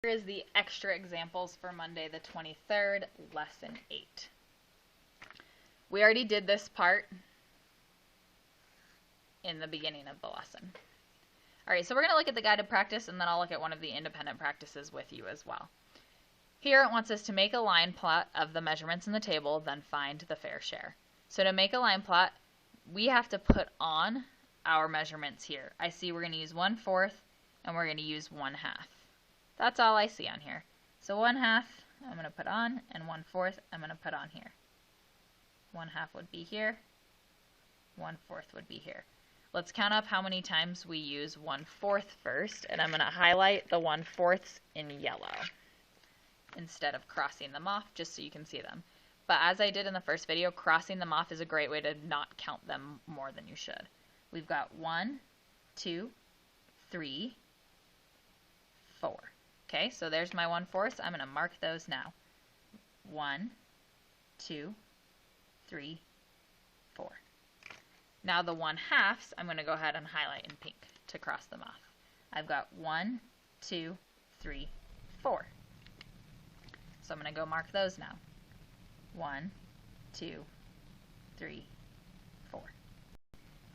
Here is the extra examples for Monday the 23rd, lesson 8. We already did this part in the beginning of the lesson. All right, so we're going to look at the guided practice, and then I'll look at one of the independent practices with you as well. Here it wants us to make a line plot of the measurements in the table, then find the fair share. So to make a line plot, we have to put on our measurements here. I see we're going to use 1/4 and we're going to use 1/2. That's all I see on here. So 1/2 I'm going to put on, and 1/4 I'm going to put on here. 1/2 would be here, 1/4 would be here. Let's count up how many times we use 1/4 first, and I'm going to highlight the 1/4 in yellow instead of crossing them off, just so you can see them. But as I did in the first video, crossing them off is a great way to not count them more than you should. We've got 1, 2, 3, 4. Okay, so there's my 1/4. I'm going to mark those now. 1, 2, 3, 4. Now the 1/2 I'm going to go ahead and highlight in pink to cross them off. I've got 1, 2, 3, 4. So I'm going to go mark those now. 1, 2, 3, 4.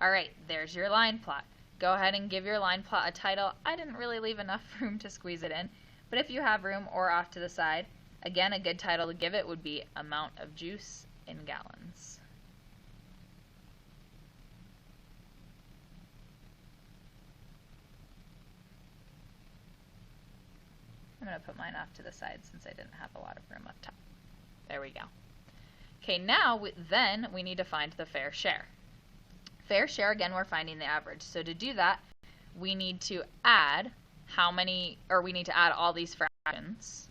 All right, there's your line plot. Go ahead and give your line plot a title. I didn't really leave enough room to squeeze it in, but if you have room or off to the side, again, a good title to give it would be Amount of Juice in Gallons. I'm going to put mine off to the side since I didn't have a lot of room up top. There we go. Okay, now then we need to find the fair share. Fair share, again, we're finding the average. So to do that, we need to add we need to add all these fractions.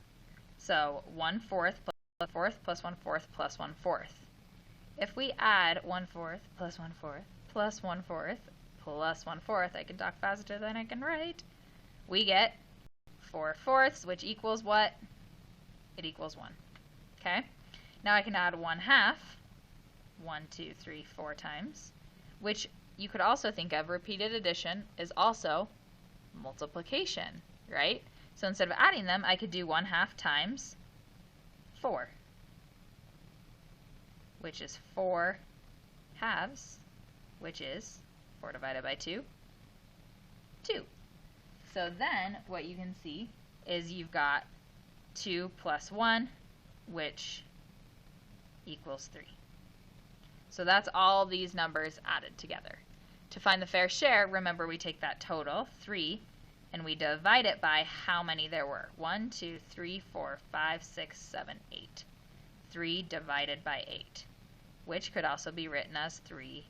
So 1/4 plus 1/4 plus 1/4 plus 1/4. If we add 1/4 plus 1/4 plus 1/4 plus 1/4, I can talk faster than I can write, we get 4/4, which equals what? It equals 1. Okay? Now I can add 1/2, 1, 2, 3, 4 times, which you could also think of, repeated addition is also multiplication, right? So instead of adding them, I could do 1/2 times 4, which is 4 halves, which is 4 divided by 2, 2. So then what you can see is you've got 2 plus 1, which equals 3. So that's all these numbers added together. To find the fair share, remember we take that total, 3, and we divide it by how many there were. 1, 2, 3, 4, 5, 6, 7, 8. 3 divided by 8, which could also be written as 3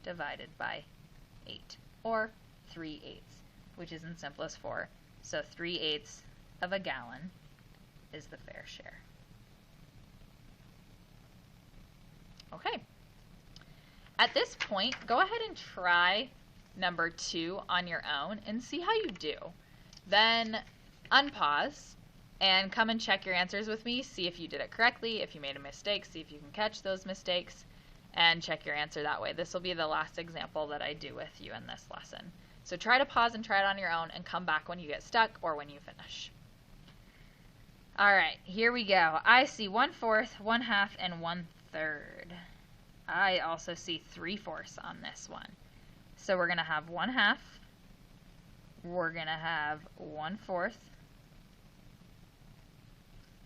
divided by 8, or 3/8, which is in simplest form. So 3/8 of a gallon is the fair share. Okay. At this point, go ahead and try number 2 on your own and see how you do. Then unpause and come and check your answers with me. See if you did it correctly. If you made a mistake, see if you can catch those mistakes and check your answer that way. This will be the last example that I do with you in this lesson. So try to pause and try it on your own and come back when you get stuck or when you finish. All right, here we go. I see 1/4, 1/2, and 1/3. I also see 3/4 on this one. So we're going to have 1/2. We're going to have 1/4.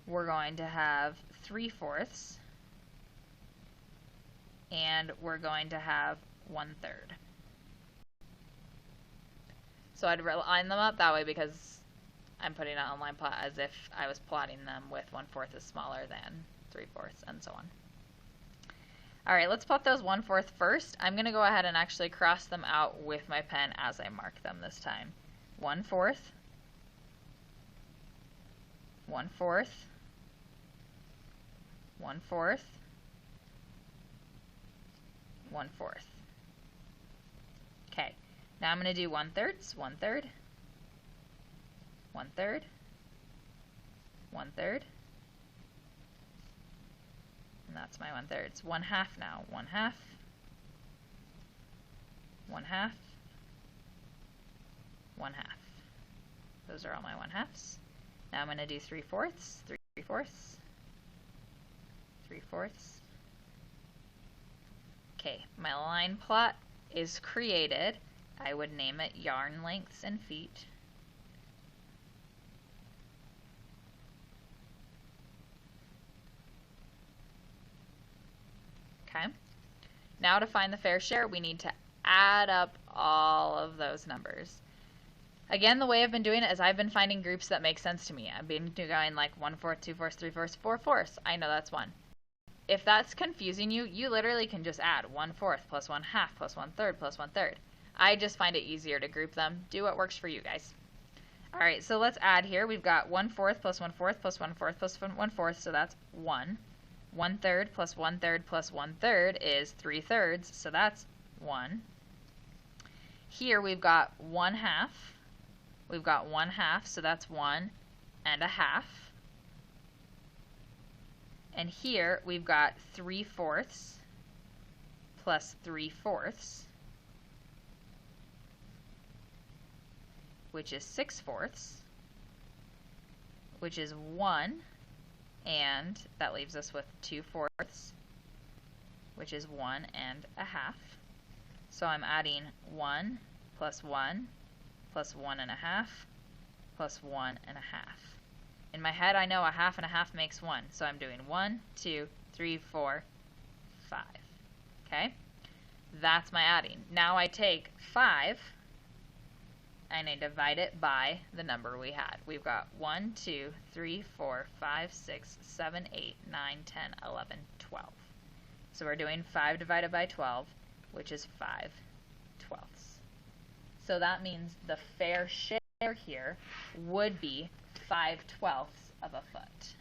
We're going to have 3/4. And we're going to have 1/3. So I'd line them up that way because I'm putting it on line plot as if I was plotting them with 1/4 is smaller than 3/4 and so on. All right, let's plot those 1/4 first. I'm going to go ahead and actually cross them out with my pen as I mark them this time. 1/4, 1/4, 1/4, 1/4. Okay, now I'm going to do 1/3, 1/3, 1/3, 1/3, and that's my 1/3. 1/2 now. 1/2, 1/2, 1/2. Those are all my 1/2s. Now I'm going to do 3/4, 3/4, 3/4. Okay, my line plot is created. I would name it yarn lengths in feet. Okay. Now to find the fair share, we need to add up all of those numbers. Again, the way I've been doing it is I've been finding groups that make sense to me. I've been going like 1/4, 2/4, 3/4, 4/4. I know that's 1. If that's confusing you, you literally can just add 1/4 plus 1/2 plus 1/3 plus 1/3. I just find it easier to group them. Do what works for you guys. All right, so let's add here. We've got 1/4 plus 1/4 plus 1/4 plus 1/4, so that's 1. 1/3 plus 1/3 plus 1/3 is 3/3, so that's 1. Here we've got 1/2. We've got 1/2, so that's 1.5. And here we've got 3/4 plus 3/4, which is 6/4, which is 1, and that leaves us with 2/4, which is 1.5. So I'm adding 1 plus 1 plus 1.5 plus 1.5. In my head, I know 1/2 and 1/2 makes 1, so I'm doing 1, 2, 3, 4, 5. Okay? That's my adding. Now I take 5 and I divide it by the number we had. We've got 1, 2, 3, 4, 5, 6, 7, 8, 9, 10, 11, 12. So we're doing 5 divided by 12, which is 5/12. So that means the fair share here would be 5/12 of a foot.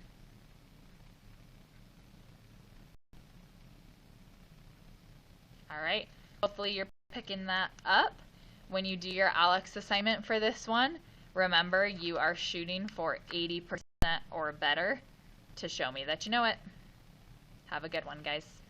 All right, hopefully you're picking that up. When you do your ALEKS assignment for this one, remember you are shooting for 80% or better to show me that you know it. Have a good one, guys.